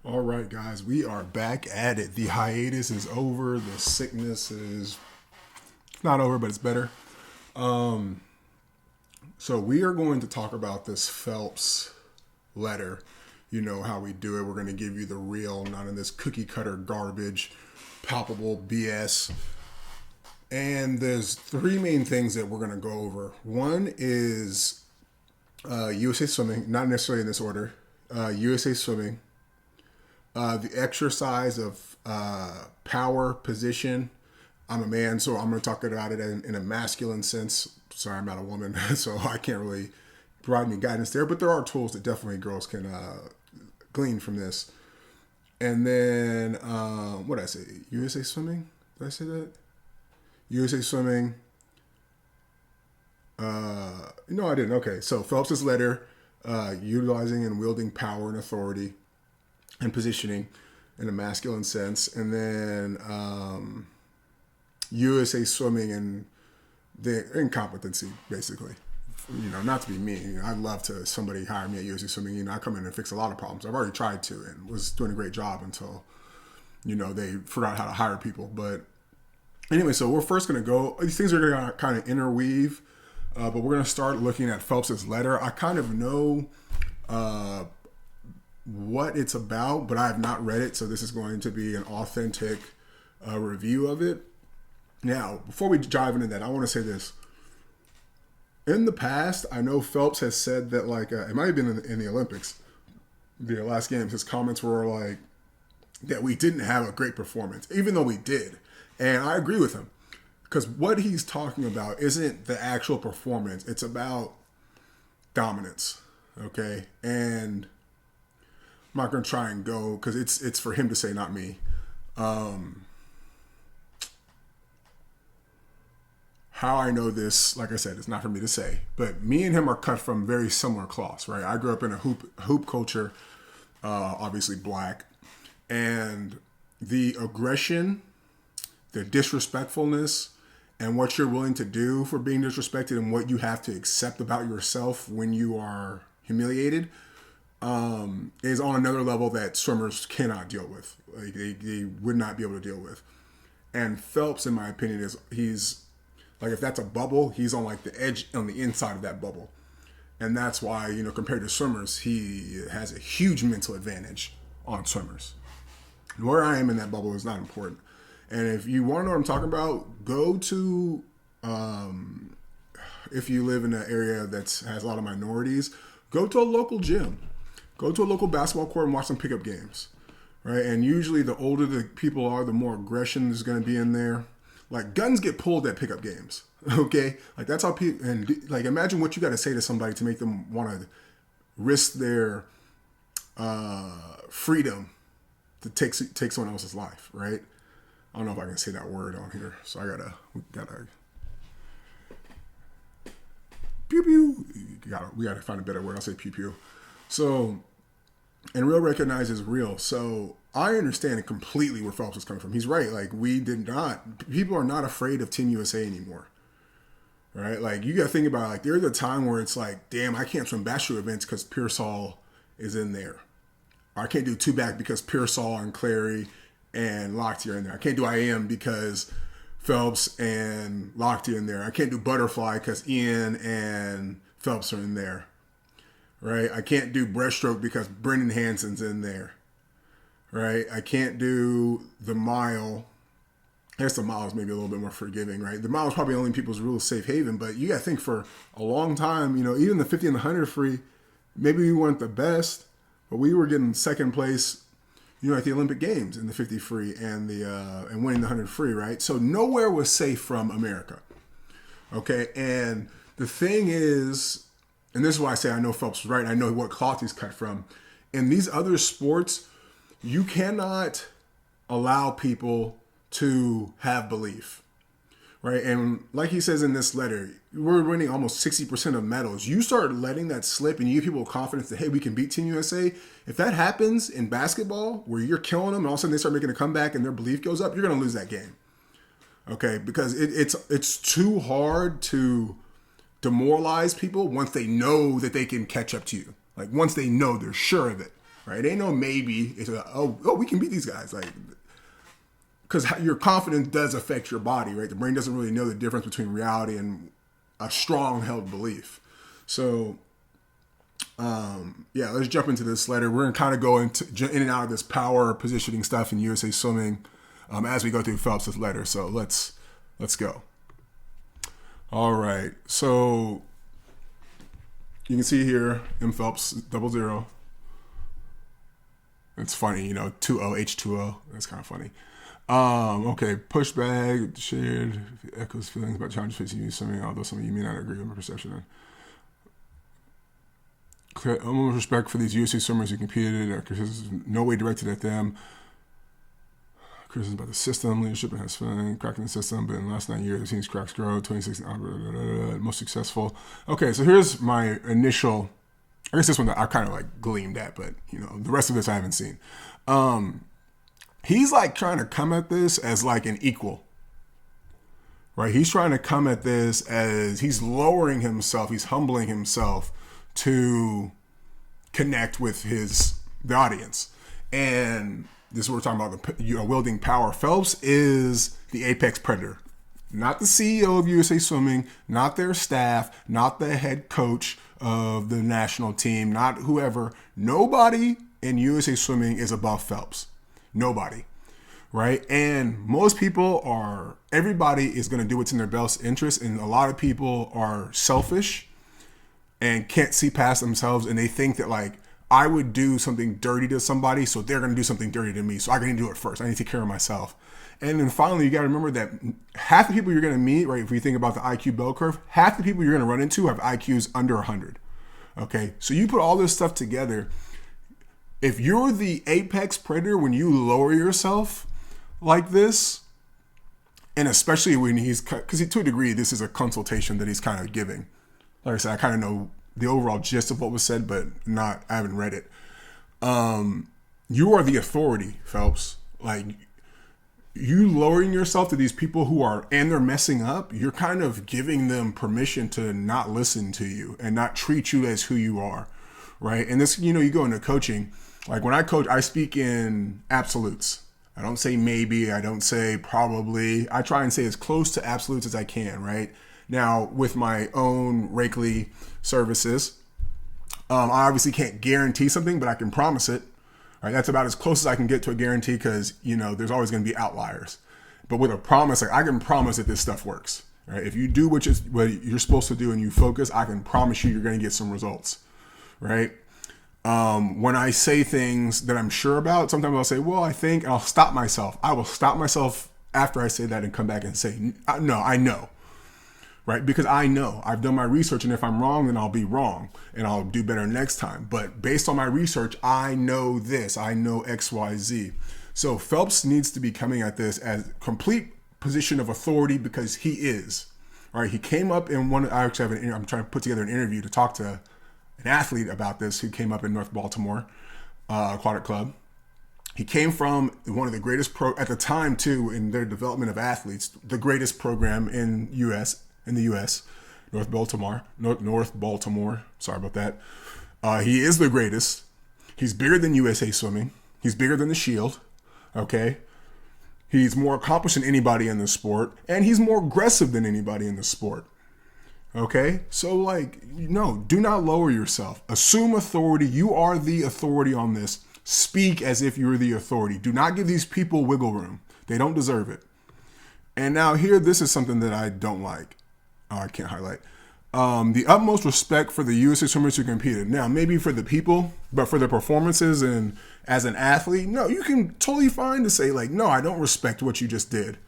All right, guys, we are back at it. The hiatus is over. The sickness is not over, but it's better. So we are going to talk about this Phelps letter. You know how we do it. We're going to give you the real, not in this cookie cutter garbage, palpable BS. And there's three main things that we're going to go over. One is USA Swimming, not necessarily in this order. USA Swimming, the exercise of power, position. I'm a man, so I'm going to talk about it in a masculine sense. Sorry, I'm not a woman, so I can't really provide any guidance there. But there are tools that definitely girls can glean from this. And then, what did I say? USA Swimming? Did I say that? USA Swimming. No, I didn't. Okay, so Phelps' letter, utilizing and wielding power and authority and positioning in a masculine sense. And then USA Swimming and the incompetency, basically. You know, not to be mean. You know, I'd love to somebody hire me at USA Swimming. You know, I come in and fix a lot of problems. I've already tried to and was doing a great job until, you know, they forgot how to hire people. But anyway, so we're first going to go. These things are going to kind of interweave, but we're going to start looking at Phelps' letter. I kind of know what it's about, but I have not read it, so this is going to be an authentic review of it. Now, before we dive into that, I want to say this. In the past, I know Phelps has said that, like, it might have been in the Olympics, the last games, his comments were like, that we didn't have a great performance, even though we did. And I agree with him, because what he's talking about isn't the actual performance. It's about dominance, okay? And I'm not going to try and go, because it's for him to say, not me. How I know this, like I said, it's not for me to say, but me and him are cut from very similar cloths, right? I grew up in a hoop culture, obviously black, and the aggression, the disrespectfulness, and what you're willing to do for being disrespected and what you have to accept about yourself when you are humiliated is on another level that swimmers cannot deal with. Like they would not be able to deal with. And Phelps, in my opinion, he's like, if that's a bubble, he's on like the edge on the inside of that bubble. And that's why, you know, compared to swimmers, he has a huge mental advantage on swimmers. Where I am in that bubble is not important. And if you want to know what I'm talking about, go to, if you live in an area that has a lot of minorities, go to a local gym. Go to a local basketball court and watch some pickup games, right? And usually the older the people are, the more aggression is going to be in there. Like, guns get pulled at pickup games, okay? Like, that's how people, and like, imagine what you got to say to somebody to make them want to risk their freedom to take someone else's life, right? I don't know if I can say that word on here, so we gotta pew pew. We gotta find a better word. I'll say pew pew. So, and real recognizes real. So I understand completely where Phelps is coming from. He's right. Like, people are not afraid of Team USA anymore, right? Like, you gotta think about it. Like, there's a time where it's like, damn, I can't swim backstroke events because Pearsall is in there. Or I can't do two back because Pearsall and Clary and Lochte are in there. I can't do IM because Phelps and Lochte are in there. I can't do butterfly because Ian and Phelps are in there, right? I can't do breaststroke because Brendan Hansen's in there, right? I can't do the mile. I guess the mile is maybe a little bit more forgiving, right? The mile is probably only people's real safe haven, but you got to think for a long time, you know, even the 50 and the 100 free, maybe we weren't the best, but we were getting second place, you know, at the Olympic Games in the 50 free and and winning the 100 free, right? So nowhere was safe from America, okay? And the thing is, and this is why I say I know Phelps is right. I know what cloth he's cut from. In these other sports, you cannot allow people to have belief, right? And like he says in this letter, we're winning almost 60% of medals. You start letting that slip and you give people confidence that, hey, we can beat Team USA. If that happens in basketball where you're killing them and all of a sudden they start making a comeback and their belief goes up, you're going to lose that game, okay? Because it's too hard to demoralize people once they know that they can catch up to you. Like, once they know, they're sure of it, right? It ain't no maybe. It's a, oh, we can beat these guys. Like, because your confidence does affect your body, right? The brain doesn't really know the difference between reality and a strong held belief. So, yeah, let's jump into this letter. We're going to kind of go in and out of this power positioning stuff in USA Swimming as we go through Phelps' letter. So let's go. All right. So you can see here M Phelps 00. It's funny, 20 H2O. That's kind of funny. Okay, pushback, shared, echoes feelings about challenges facing you swimming, although some of you may not agree with my perception. Almost respect for these USA swimmers who competed. Criticism no way directed at them. Criticism about the system, leadership, and has fun cracking the system. But in the last 9 years, the team's cracks grow. 2016, most successful. Okay, so here's my initial. I guess this one I kind of like gleamed at, but the rest of this I haven't seen. He's like trying to come at this as like an equal, right? He's trying to come at this as he's lowering himself, he's humbling himself to connect with the audience. And this is what we're talking about, wielding power. Phelps is the apex predator, not the CEO of USA Swimming, not their staff, not the head coach of the national team, not whoever. Nobody in USA Swimming is above Phelps. Nobody, right? And most people everybody is going to do what's in their best interest. And a lot of people are selfish and can't see past themselves. And they think that like, I would do something dirty to somebody, so they're going to do something dirty to me. So I need to do it first. I need to take care of myself. And then finally, you got to remember that half the people you're going to meet, right? If we think about the IQ bell curve, half the people you're going to run into have IQs under 100. Okay. So you put all this stuff together. If you're the apex predator, when you lower yourself like this, and especially when because to a degree, this is a consultation that he's kind of giving. Like I said, I kind of know the overall gist of what was said, but I haven't read it. You are the authority, Phelps. Like, you lowering yourself to these people and they're messing up, you're kind of giving them permission to not listen to you and not treat you as who you are, right? And this, you go into coaching. Like when I coach, I speak in absolutes. I don't say maybe. I don't say probably. I try and say as close to absolutes as I can, right? Now, with my own Rakeley services, I obviously can't guarantee something, but I can promise it. Right? That's about as close as I can get to a guarantee because, there's always going to be outliers. But with a promise, like I can promise that this stuff works. Right? If you do what you're supposed to do and you focus, I can promise you're going to get some results. Right? When I say things that I'm sure about, sometimes I'll say, well, I think, and I'll stop myself. I will stop myself after I say that and come back and say, no, I know. Right? Because I know I've done my research, and if I'm wrong, then I'll be wrong and I'll do better next time. But based on my research, I know this, I know X, Y, Z. So Phelps needs to be coming at this as complete position of authority because he is. All right. He came up in I'm trying to put together an interview to talk to an athlete about this who came up in North Baltimore Aquatic Club. He came from one of the greatest at the time too, in their development of athletes, the greatest program in the U.S., North Baltimore. Sorry about that. He is the greatest. He's bigger than USA Swimming. He's bigger than the Shield. Okay. He's more accomplished than anybody in the sport, and he's more aggressive than anybody in the sport. Okay. So do not lower yourself. Assume authority. You are the authority on this. Speak as if you're the authority. Do not give these people wiggle room. They don't deserve it. And now here, this is something that I don't like. I can't highlight. The utmost respect for the USA swimmers who competed. Now, maybe for the people, but for their performances and as an athlete, no, you can totally fine to say no, I don't respect what you just did.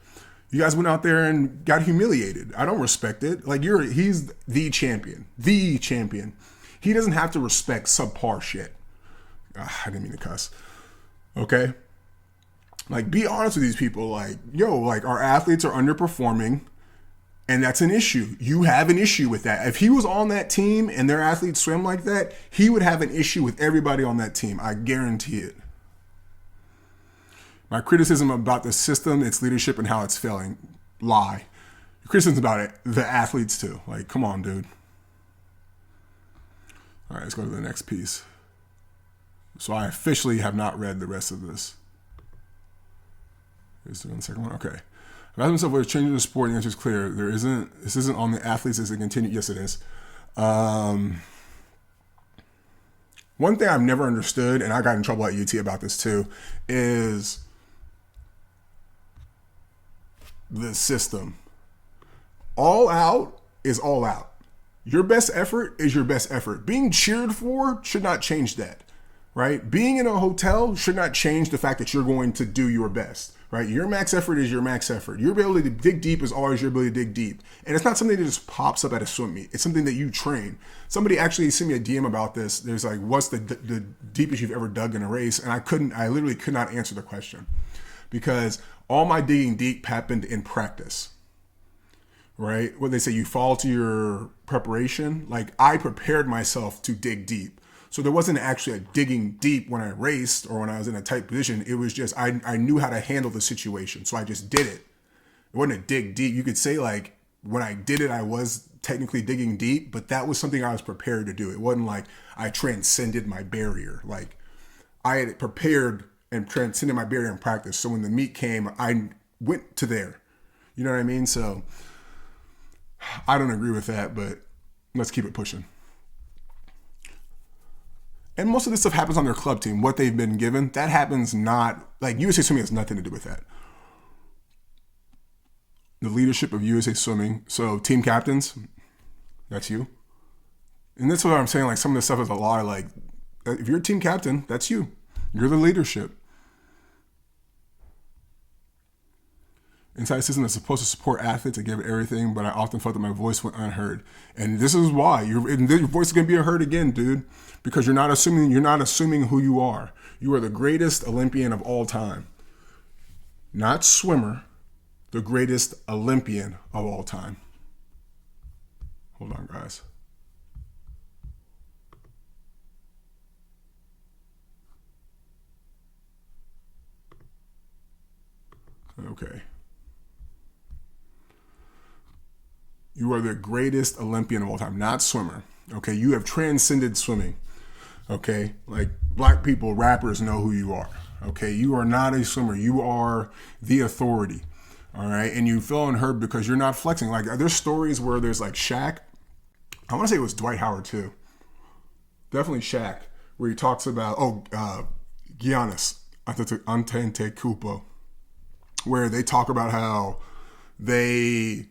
You guys went out there and got humiliated. I don't respect it. He's the champion. The champion. He doesn't have to respect subpar shit. I didn't mean to cuss. Okay? Be honest with these people. Our athletes are underperforming, and that's an issue. You have an issue with that. If he was on that team and their athletes swim like that, he would have an issue with everybody on that team. I guarantee it. My criticism about the system, its leadership, and how it's failing, lie. Your criticisms about it, the athletes too. Come on, dude. All right, let's go to the next piece. So I officially have not read the rest of this. Is there the second one? Okay. I've asked myself whether changing the sport. The answer is clear. This isn't on the athletes as they continue. Yes, it is. One thing I've never understood, and I got in trouble at UT about this too, is the system. All out is all out. Your best effort is your best effort. Being cheered for should not change that, right? Being in a hotel should not change the fact that you're going to do your best, right? Your max effort is your max effort. Your ability to dig deep is always your ability to dig deep. And it's not something that just pops up at a swim meet. It's something that you train. Somebody actually sent me a DM about this. There's like, what's the deepest you've ever dug in a race? And I literally could not answer the question because all my digging deep happened in practice. Right? What they say, you fall to your preparation. Like I prepared myself to dig deep. So there wasn't actually a digging deep when I raced or when I was in a tight position. It was just, I knew how to handle the situation. So I just did it. It wasn't a dig deep. You could say like when I did it, I was technically digging deep, but that was something I was prepared to do. It wasn't like I transcended my barrier. Like I had prepared and transcended my barrier in practice. So when the meet came, I went to there. You know what I mean? So I don't agree with that, but let's keep it pushing. And most of this stuff happens on their club team. What they've been given, that happens not, like USA Swimming has nothing to do with that. The leadership of USA Swimming, so team captains, that's you. And that's what I'm saying, like some of this stuff is a lie. Like if you're a team captain, that's you. You're the leadership. Inside system that's supposed to support athletes and give everything, but I often felt that my voice went unheard. And this is why your voice is going to be unheard again, dude, because you're not assuming who you are. You are the greatest Olympian of all time. Not swimmer, the greatest Olympian of all time. Hold on, guys. Okay. You are the greatest Olympian of all time, not swimmer. Okay, you have transcended swimming. Okay, like black people, rappers know who you are. Okay, you are not a swimmer. You are the authority. All right, and you feel unheard because you're not flexing. Like there's stories where there's like Shaq. I want to say it was Dwight Howard too. Definitely Shaq, where he talks about Giannis Antetokounmpo, where they talk about how they.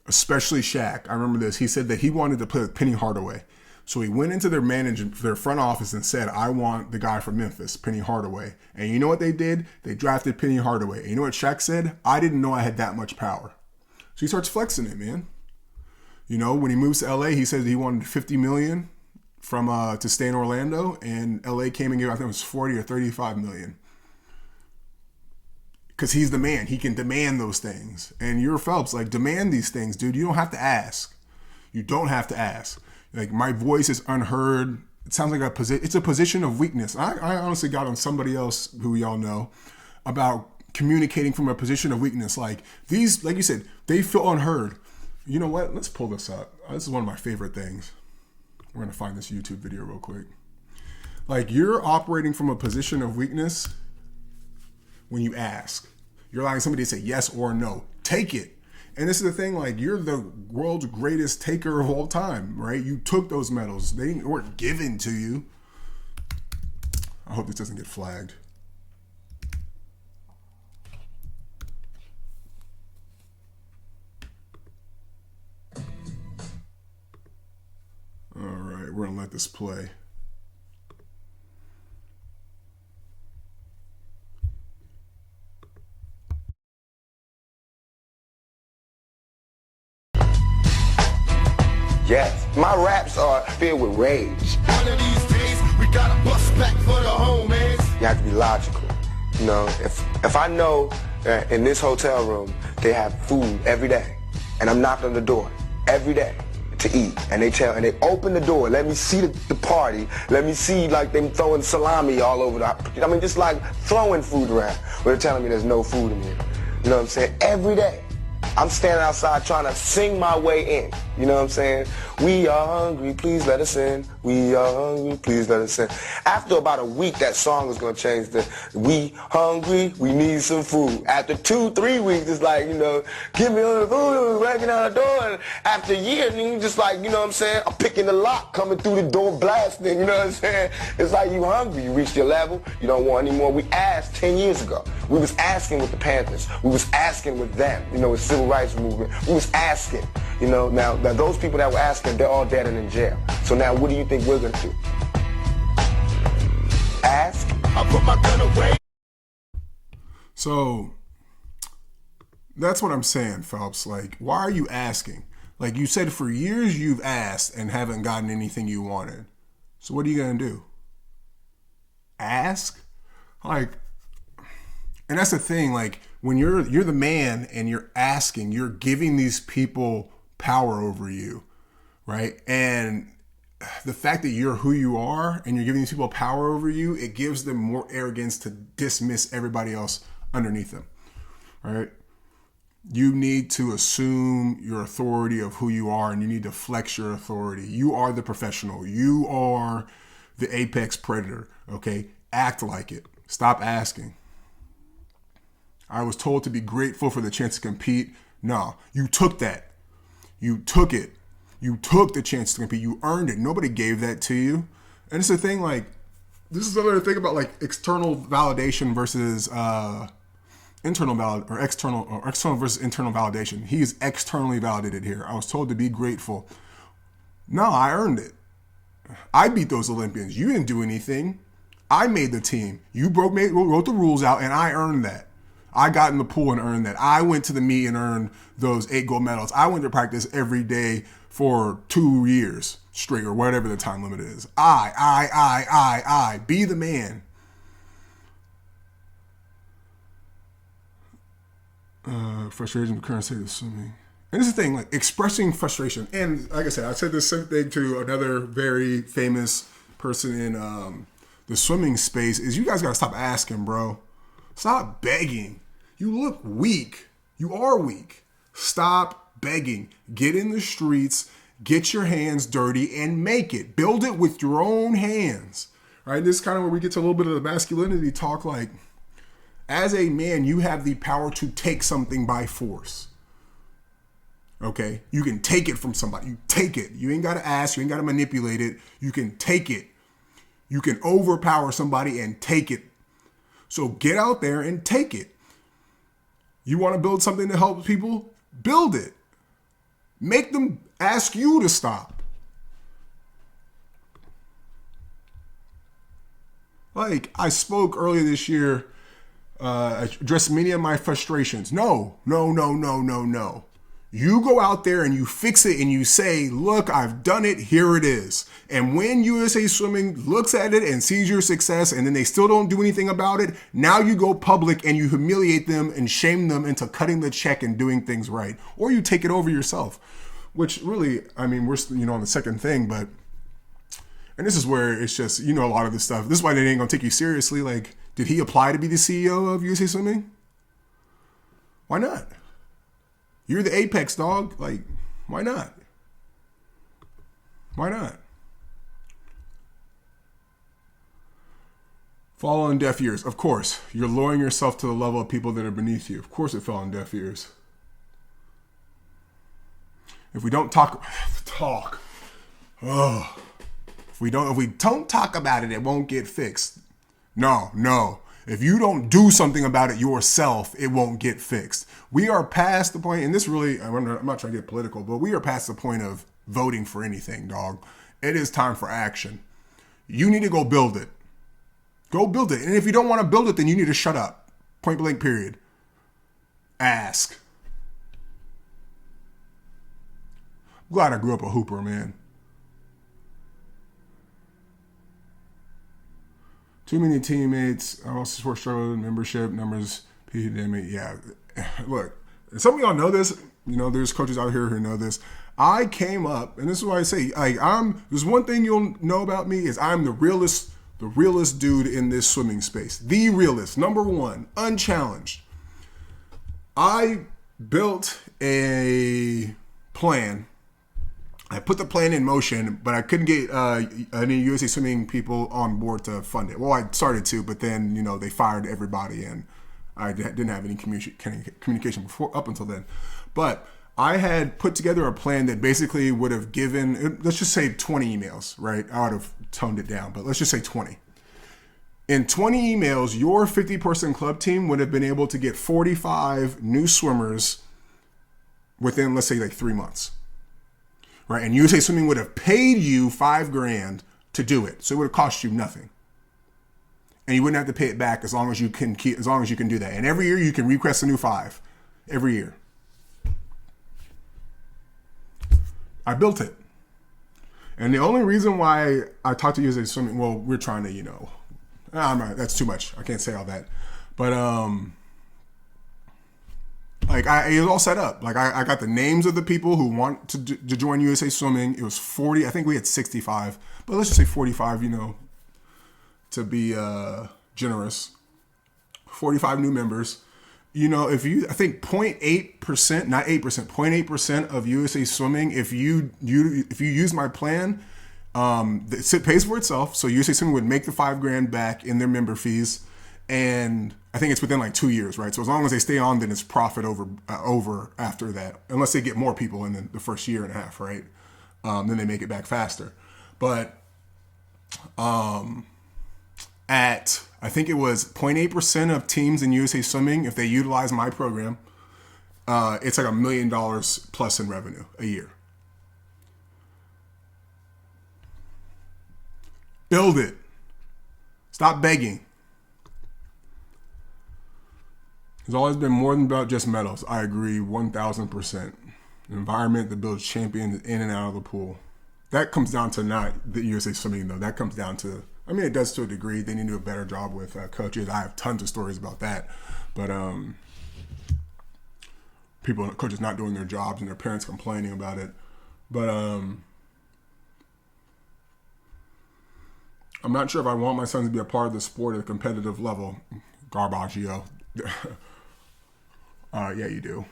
Especially Shaq, I remember this. He said that he wanted to put Penny Hardaway. So he went into their front office and said, I want the guy from Memphis, Penny Hardaway. And you know what they did? They drafted Penny Hardaway. And you know what Shaq said? I didn't know I had that much power. So he starts flexing it, man. You know, when he moves to LA, he said he wanted $50 million to stay in Orlando. And LA came and gave, I think it was 40 or 35 million. Because he's the man. He can demand those things. And you're Phelps, like, demand these things, dude. You don't have to ask. You don't have to ask. Like, my voice is unheard. It sounds like it's a position of weakness. I honestly got on somebody else who y'all know about communicating from a position of weakness. Like, these, like you said, they feel unheard. You know what? Let's pull this up. This is one of my favorite things. We're going to find this YouTube video real quick. Like, you're operating from a position of weakness when you ask. You're allowing somebody to say yes or no. Take it. And this is the thing, like, you're the world's greatest taker of all time, right? You took those medals. They weren't given to you. I hope this doesn't get flagged. All right, we're going to let this play. Yes, my raps are filled with rage. One of these days, we gotta bust back for the homies. You have to be logical. You know, if I know that in this hotel room they have food every day, and I'm knocking on the door every day to eat, and they open the door, let me see the party, let me see like them throwing salami all over I mean, just like throwing food around. But they're telling me there's no food in here. You know what I'm saying? Every day. I'm standing outside trying to sing my way in. You know what I'm saying? We are hungry, please let us in. We are hungry, please let us in. After about a week, that song is going to change to we hungry, we need some food. After 2-3 weeks, it's like, you know, give me all the food, breaking out the door. And after a year, you just like, you know what I'm saying? I'm picking the lock, coming through the door, blasting, you know what I'm saying? It's like you hungry, you reached your level, you don't want any more. We asked 10 years ago. We was asking with the Panthers. We was asking with them, you know, with civil rights movement. We was asking, you know, now those people that were asking, they're all dead and in jail. So now what do you think we're going to do? Ask? I put my gun away. So that's what I'm saying, Phelps. Like, why are you asking? Like you said, for years you've asked and haven't gotten anything you wanted. So what are you going to do? Ask? Like, and that's the thing, like when you're the man and you're asking, you're giving these people power over you, right? And the fact that you're who you are and you're giving these people power over you, it gives them more arrogance to dismiss everybody else underneath them, right? You need to assume your authority of who you are and you need to flex your authority. You are the professional. You are the apex predator, okay? Act like it. Stop asking. I was told to be grateful for the chance to compete. No, you took that. You took it. You took the chance to compete. You earned it. Nobody gave that to you. And it's the thing, like, this is another thing about like external validation versus external versus internal validation. He is externally validated here. I was told to be grateful. No, I earned it. I beat those Olympians. You didn't do anything. I made the team. You wrote the rules out, and I earned that. I got in the pool and earned that. I went to the meet and earned those 8 gold medals. I went to practice every day for 2 years straight or whatever the time limit is. I. Be the man. Frustration with the current state of swimming. And this is the thing, like expressing frustration. And like I said, I said the same thing to another very famous person in the swimming space is you guys got to stop asking, bro. Stop begging. You look weak. You are weak. Stop begging. Get in the streets, get your hands dirty, and make it. Build it with your own hands. Right? This is kind of where we get to a little bit of the masculinity talk. Like, as a man, you have the power to take something by force. Okay? You can take it from somebody. You take it. You ain't got to ask. You ain't got to manipulate it. You can take it. You can overpower somebody and take it. So get out there and take it. You want to build something to help people? Build it. Make them ask you to stop. Like I spoke earlier this year, addressed many of my frustrations. No. You go out there and you fix it and you say, look, I've done it. Here it is. And when USA Swimming looks at it and sees your success and then they still don't do anything about it, now you go public and you humiliate them and shame them into cutting the check and doing things right. Or you take it over yourself, which really, I mean, we're, on the second thing, but, and this is where it's just, a lot of this stuff. This is why they ain't gonna take you seriously. Like, did he apply to be the CEO of USA Swimming? Why not? You're the apex, dog. Like, why not? Why not? Fall on deaf ears. Of course. You're lowering yourself to the level of people that are beneath you. Of course it fell on deaf ears. If we don't talk. Oh. If we don't talk about it, it won't get fixed. No. If you don't do something about it yourself, it won't get fixed. We are past the point, and this really, I'm not trying to get political, but we are past the point of voting for anything, dog. It is time for action. You need to go build it. Go build it. And if you don't want to build it, then you need to shut up. Point blank, period. Ask. I'm glad I grew up a hooper, man. Too many teammates. I also support struggle membership numbers. Pandemic. Yeah. Look, some of y'all know this. There's coaches out here who know this. I came up, and this is why I say, there's one thing you'll know about me is I'm the realest dude in this swimming space. The realest. Number one, unchallenged. I built a plan. I put the plan in motion, but I couldn't get any USA Swimming people on board to fund it. Well, I started to, but then, they fired everybody and I didn't have any communication before up until then. But I had put together a plan that basically would have given, let's just say 20 emails, right? I would have toned it down, but let's just say 20. In 20 emails, your 50-person club team would have been able to get 45 new swimmers within, let's say, like 3 months. Right, and USA Swimming would have paid you $5,000 to do it, so it would have cost you nothing, and you wouldn't have to pay it back as long as you can do that. And every year you can request a new 5, every year. I built it, and the only reason why I talked to USA Swimming, well, we're trying to, that's too much. I can't say all that, but it was all set up. Like I got the names of the people who want to join USA Swimming. It was 40. I think we had 65, but let's just say 45. To be generous, 45 new members. I think 0.8%, not 8%, 0.8% of USA Swimming. If you use my plan, it pays for itself. So USA Swimming would make the $5,000 back in their member fees. And I think it's within like 2 years, right? So as long as they stay on, then it's profit over after that, unless they get more people in the first year and a half, right? Then they make it back faster. But at, I think it was 0.8% of teams in USA Swimming, if they utilize my program, it's like $1 million plus in revenue a year. Build it. Stop begging. It's always been more than about just medals. I agree 1,000%. An environment that builds champions in and out of the pool. That comes down to not the USA Swimming, though. That comes down to, it does to a degree. They need to do a better job with coaches. I have tons of stories about that. But coaches not doing their jobs and their parents complaining about it. But I'm not sure if I want my sons to be a part of the sport at a competitive level. Garbaggio. Yeah, you do.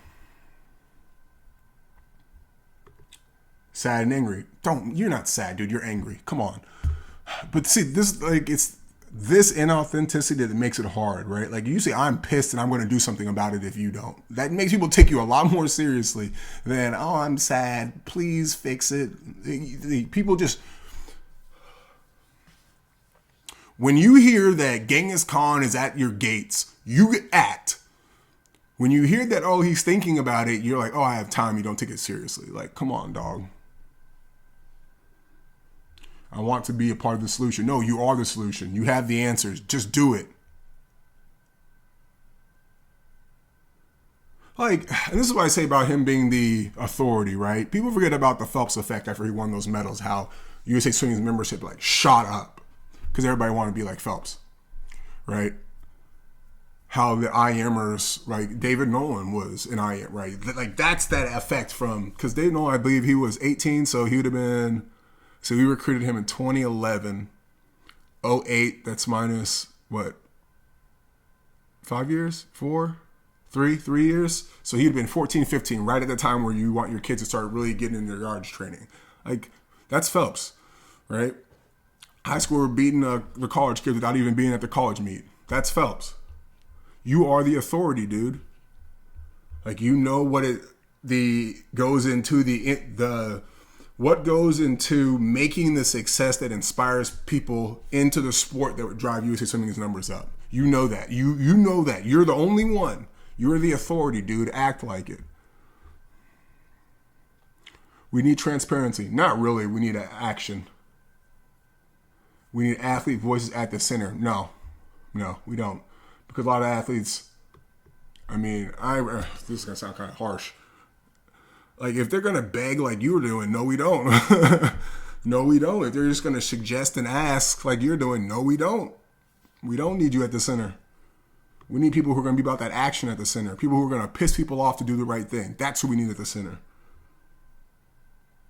Sad and angry. You're not sad, dude. You're angry. Come on. But see, it's this inauthenticity that makes it hard, right? Like you say, I'm pissed and I'm going to do something about it if you don't. That makes people take you a lot more seriously than, I'm sad. Please fix it. People just... When you hear that Genghis Khan is at your gates, you act. When you hear that, he's thinking about it, you're like, I have time. You don't take it seriously. Like, come on, dog. I want to be a part of the solution. No, you are the solution. You have the answers. Just do it. And this is what I say about him being the authority, right? People forget about the Phelps effect after he won those medals, how USA Swimming's membership shot up because everybody wanted to be like Phelps, right? How the IMers, right? David Nolan was an IM, right? That's that effect from, because David Nolan, I believe he was 18, so he would have been, so we recruited him in 2011, 08, that's minus, 5 years? 3 years? So he'd been 14, 15, right at the time where you want your kids to start really getting in their yards training. That's Phelps, right? High school beating the college kids without even being at the college meet. That's Phelps. You are the authority, dude. What goes into what goes into making the success that inspires people into the sport that would drive USA Swimming's numbers up. You know that. You know that. You're the only one. You're the authority, dude. Act like it. We need transparency. Not really. We need action. We need athlete voices at the center. No, we don't. Because a lot of athletes, this is going to sound kind of harsh. If they're going to beg like you were doing, no, we don't. No, we don't. If they're just going to suggest and ask like you're doing, no, we don't. We don't need you at the center. We need people who are going to be about that action at the center. People who are going to piss people off to do the right thing. That's who we need at the center.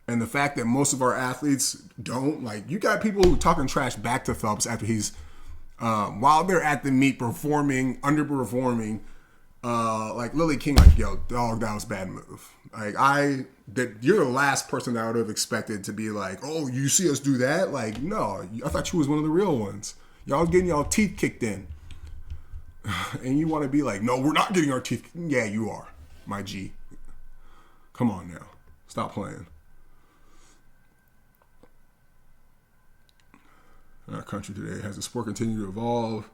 And the fact that most of our athletes don't, you got people who talking trash back to Phelps after he's, while they're at the meet performing, underperforming, Like Lily King, like, yo, dog, that was a bad move. Like you're the last person that I would have expected to be like, oh, you see us do that? Like, no, I thought you was one of the real ones. Y'all getting y'all teeth kicked in. And you want to be like, no, we're not getting our teeth. Yeah, you are, my G. Come on now. Stop playing. Our country today, has the sport continued to evolve?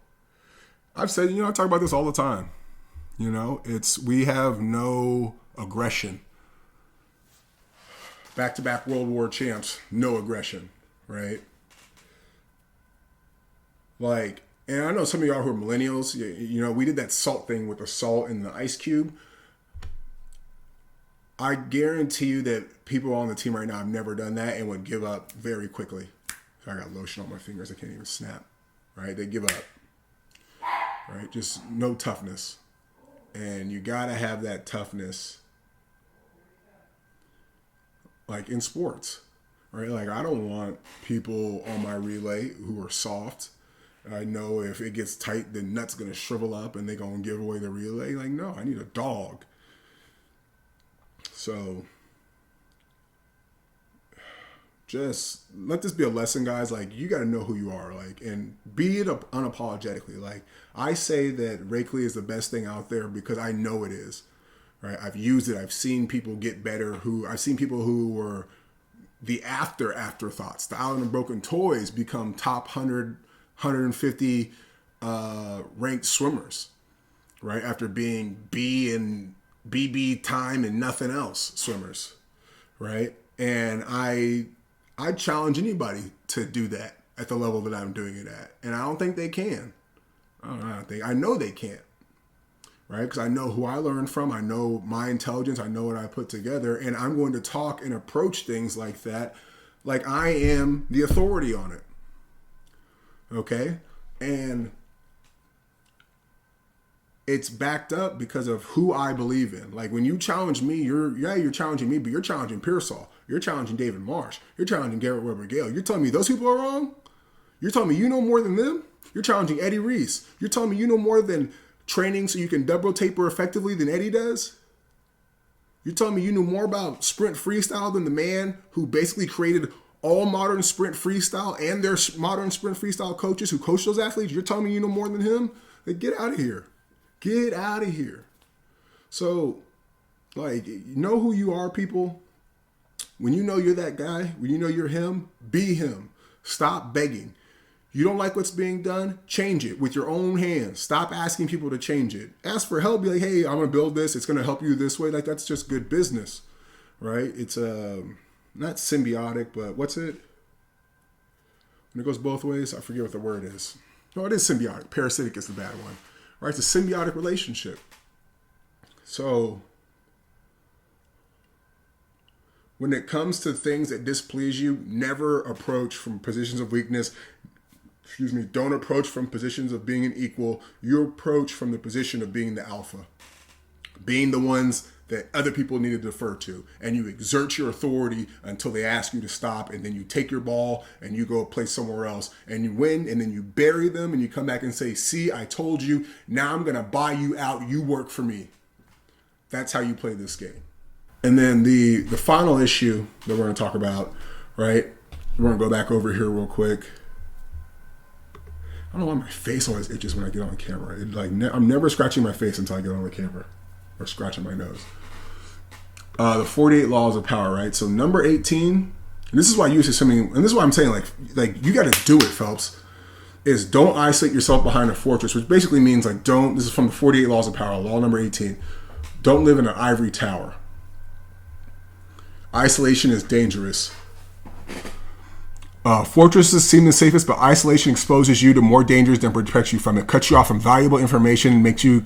I've said, I talk about this all the time. We have no aggression. Back-to-back World War champs, no aggression, right? Like, and I know some of y'all who are millennials, we did that salt thing with the salt and the ice cube. I guarantee you that people on the team right now have never done that and would give up very quickly. I got lotion on my fingers, I can't even snap, right? They give up, right? Just no toughness. And you got to have that toughness, like in sports, right? Like, I don't want people on my relay who are soft. I know if it gets tight, the nut's going to shrivel up and they're going to give away the relay. Like, no, I need a dog. So just let this be a lesson, guys. Like, you got to know who you are, like, and be it unapologetically. Like, I say that Rakeley is the best thing out there because I know it is, right? I've used it. I've seen people get better. I've seen people who were the afterthoughts. The Island of Broken Toys become top 100, 150 ranked swimmers, right? After being B and BB time and nothing else swimmers, right? And I challenge anybody to do that at the level that I'm doing it at. And I don't think they can. I know they can't, right? Because I know who I learned from. I know my intelligence. I know what I put together. And I'm going to talk and approach things like that like I am the authority on it. Okay? And it's backed up because of who I believe in. Like, when you challenge me, you're challenging me, but you're challenging Pearsall. You're challenging David Marsh. You're challenging Garrett Weber-Gale. You're telling me those people are wrong? You're telling me you know more than them? You're challenging Eddie Reese. You're telling me you know more than training so you can double taper effectively than Eddie does? You're telling me you know more about sprint freestyle than the man who basically created all modern sprint freestyle and their modern sprint freestyle coaches who coach those athletes? You're telling me you know more than him? Like, get out of here. Get out of here. So, like, know who you are, people. When you know you're that guy, when you know you're him, be him. Stop begging. You don't like what's being done? Change it with your own hands. Stop asking people to change it. Ask for help. Be like, hey, I'm going to build this. It's going to help you this way. Like, that's just good business, right? It's not symbiotic, but what's it? When it goes both ways, I forget what the word is. No, it is symbiotic. Parasitic is the bad one. Right? It's a symbiotic relationship. So when it comes to things that displease you, never approach from positions of weakness. Don't approach from positions of being an equal. You approach from the position of being the alpha, being the ones that other people need to defer to. And you exert your authority until they ask you to stop. And then you take your ball and you go play somewhere else and you win. And then you bury them and you come back and say, see, I told you. Now I'm going to buy you out. You work for me. That's how you play this game. And then the final issue that we're going to talk about, right? We're going to go back over here real quick. I don't know why my face always itches when I get on camera. I'm never scratching my face until I get on the camera. Or scratching my nose. The 48 laws of power, right? So number 18, and this is why you use swimming, and this is why I'm saying, like you got to do it, Phelps, is don't isolate yourself behind a fortress, which basically means this is from the 48 laws of power, law number 18. Don't live in an ivory tower. Isolation is dangerous. Fortresses seem the safest, but isolation exposes you to more dangers than protects you from it. Cuts you off from valuable information, makes you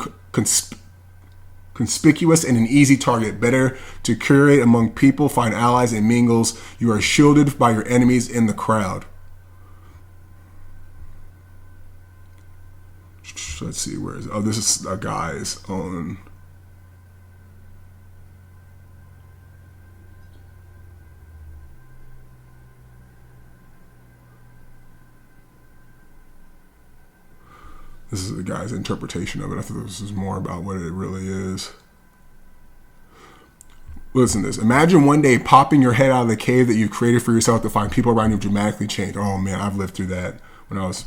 conspicuous and an easy target. Better to curate among people, find allies and mingles. You are shielded by your enemies in the crowd. Let's see, where is it? Oh, this is a guy's own. This is a guy's interpretation of it. I thought this is more about what it really is. Listen to this. Imagine one day popping your head out of the cave that you've created for yourself to find people around you dramatically change. Oh man, I've lived through that when I was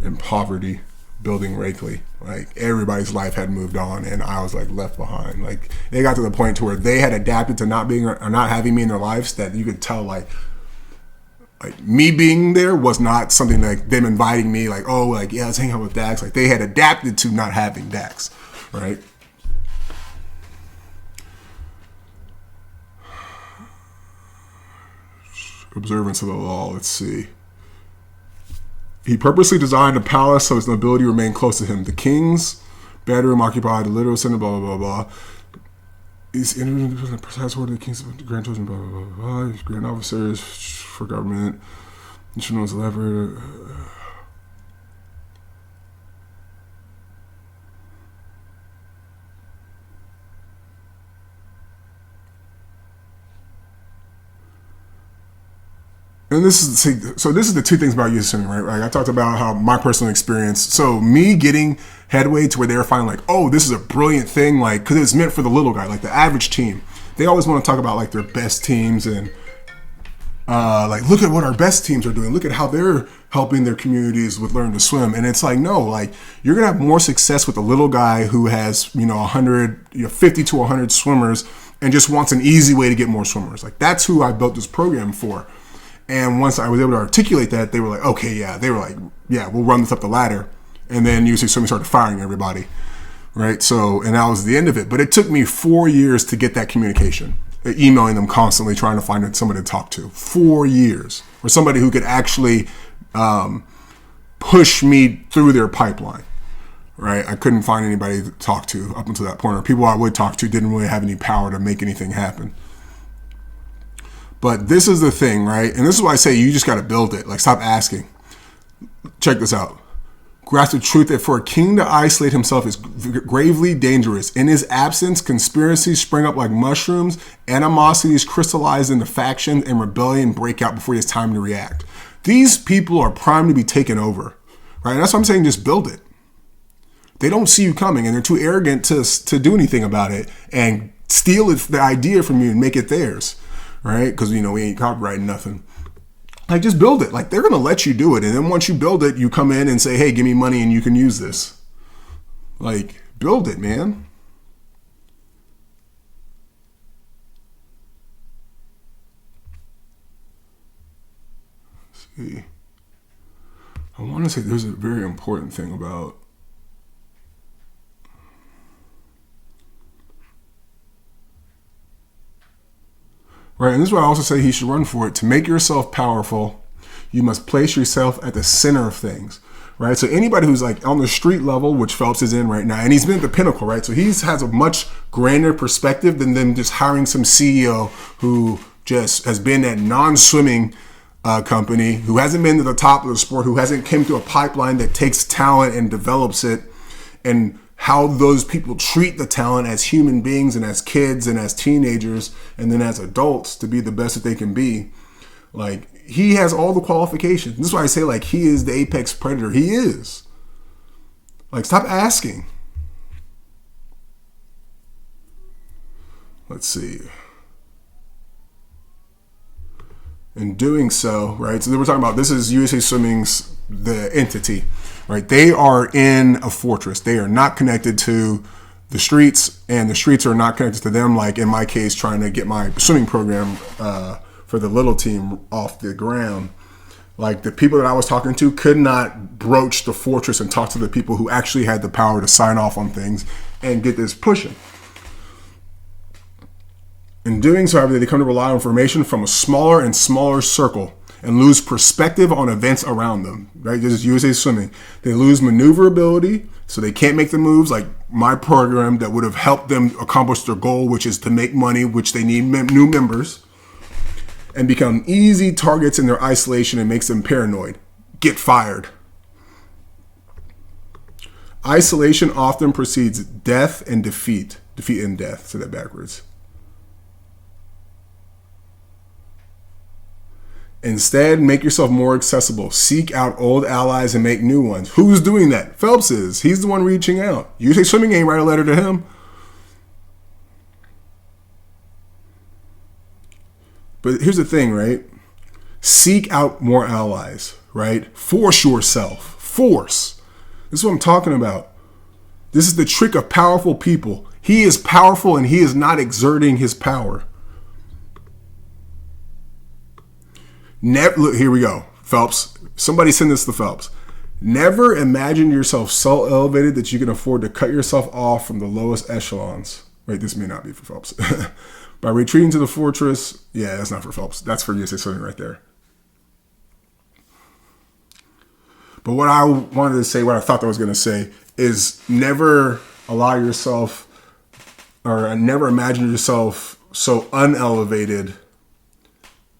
in poverty, building Rakeley. Like everybody's life had moved on, and I was like left behind. Like they got to the point to where they had adapted to not being or not having me in their lives. That you could tell, like me being there was not something like them inviting me. Like, oh, like yeah, let's hang out with Dax. Like they had adapted to not having Dax, right? Observance of the law. Let's see. He purposely designed a palace so his nobility remained close to him. The king's bedroom occupied the literal center, blah, blah, blah, blah. He's in the precise order of the king's grandchildren, blah, blah, blah, blah. He's grand officers for government. You should know his lever. And this is the two things about youth swimming, right? Like I talked about how my personal experience. So me getting headway to where they were finding like, oh, this is a brilliant thing, like because it's meant for the little guy, like the average team. They always want to talk about like their best teams and like look at what our best teams are doing. Look at how they're helping their communities with learning to swim. And it's like, no, like you're gonna have more success with the little guy who has 50 to 100 swimmers and just wants an easy way to get more swimmers. Like that's who I built this program for. And once I was able to articulate that, they were like, okay, yeah. They were like, yeah, we'll run this up the ladder. And then usually swimming started firing everybody, right? So, and that was the end of it. But it took me 4 years to get that communication, emailing them constantly, trying to find somebody to talk to. 4 years. Or somebody who could actually push me through their pipeline, right? I couldn't find anybody to talk to up until that point. Or people I would talk to didn't really have any power to make anything happen. But this is the thing, right? And this is why I say you just got to build it. Like, stop asking. Check this out. Grasp the truth that for a king to isolate himself is gravely dangerous. In his absence, conspiracies spring up like mushrooms, animosities crystallize into factions, and rebellion break out before he has time to react. These people are primed to be taken over, right? And that's why I'm saying just build it. They don't see you coming, and they're too arrogant to do anything about it and steal the idea from you and make it theirs. Right? Because, we ain't copyrighting nothing. Like, just build it. Like, they're going to let you do it. And then once you build it, you come in and say, hey, give me money and you can use this. Like, build it, man. Let's see. I want to say there's a very important thing about right, and this is why I also say he should run for it. To make yourself powerful, you must place yourself at the center of things, right? So anybody who's like on the street level, which Phelps is in right now, and he's been at the pinnacle, right? So he has a much grander perspective than them just hiring some CEO who just has been at non-swimming company, who hasn't been to the top of the sport, who hasn't came through a pipeline that takes talent and develops it, and how those people treat the talent as human beings and as kids and as teenagers and then as adults to be the best that they can be. Like, he has all the qualifications. This is why I say, like, he is the apex predator. He is. Like, stop asking. Let's see. In doing so, right, so we're talking about, this is USA Swimming's, the entity. Right, they are in a fortress. They are not connected to the streets, and the streets are not connected to them. Like in my case, trying to get my swimming program for the little team off the ground. Like the people that I was talking to could not broach the fortress and talk to the people who actually had the power to sign off on things and get this pushing. In doing so, however, they come to rely on information from a smaller and smaller circle and lose perspective on events around them, right? This is USA Swimming. They lose maneuverability, so they can't make the moves like my program that would have helped them accomplish their goal, which is to make money, which they need new members, and become easy targets in their isolation and makes them paranoid. Get fired. Isolation often precedes death and defeat. Defeat and death, say that backwards. Instead, make yourself more accessible. Seek out old allies and make new ones. Who's doing that? Phelps is. He's the one reaching out. USA Swimming ain't write a letter to him. But here's the thing, right? Seek out more allies, right? Force yourself. Force. This is what I'm talking about. This is the trick of powerful people. He is powerful and he is not exerting his power. Never, look, here we go. Phelps. Somebody send this to Phelps. Never imagine yourself so elevated that you can afford to cut yourself off from the lowest echelons. Wait, this may not be for Phelps. By retreating to the fortress. Yeah, that's not for Phelps. That's for USA Swimming right there. But what I wanted to say, what I thought I was going to say, is never allow yourself, or never imagine yourself so unelevated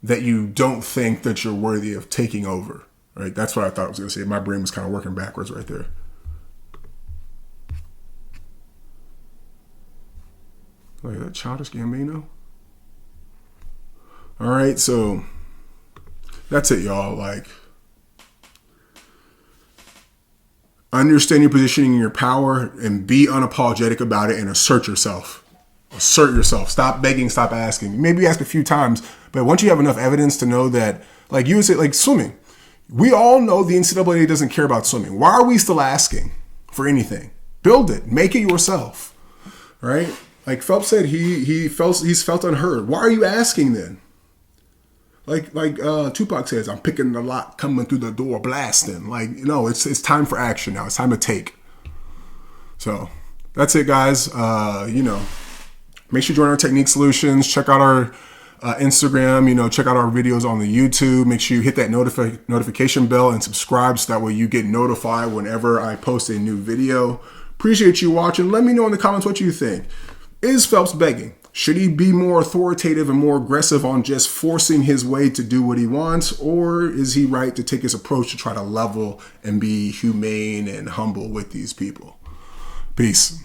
that you don't think that you're worthy of taking over, right? That's what I thought I was going to say. My brain was kind of working backwards right there. Look at that, Childish Gambino. All right, so that's it, y'all. Like, understand your positioning and your power and be unapologetic about it and assert yourself. Assert yourself. Stop begging, stop asking. Maybe ask a few times, but once you have enough evidence to know that, like you would say, like swimming, we all know the NCAA doesn't care about swimming. Why are we still asking for anything? Build it. Make it yourself. Right? Like Phelps said, he's felt unheard. Why are you asking then? Like Tupac says, I'm picking the lock, coming through the door, blasting. Like, no, it's time for action now. It's time to take. So that's it, guys. Make sure you join our Technique Solutions. Check out our Instagram. Check out our videos on the YouTube. Make sure you hit that notification bell and subscribe so that way you get notified whenever I post a new video. Appreciate you watching. Let me know in the comments what you think. Is Phelps begging? Should he be more authoritative and more aggressive on just forcing his way to do what he wants? Or is he right to take his approach to try to level and be humane and humble with these people? Peace.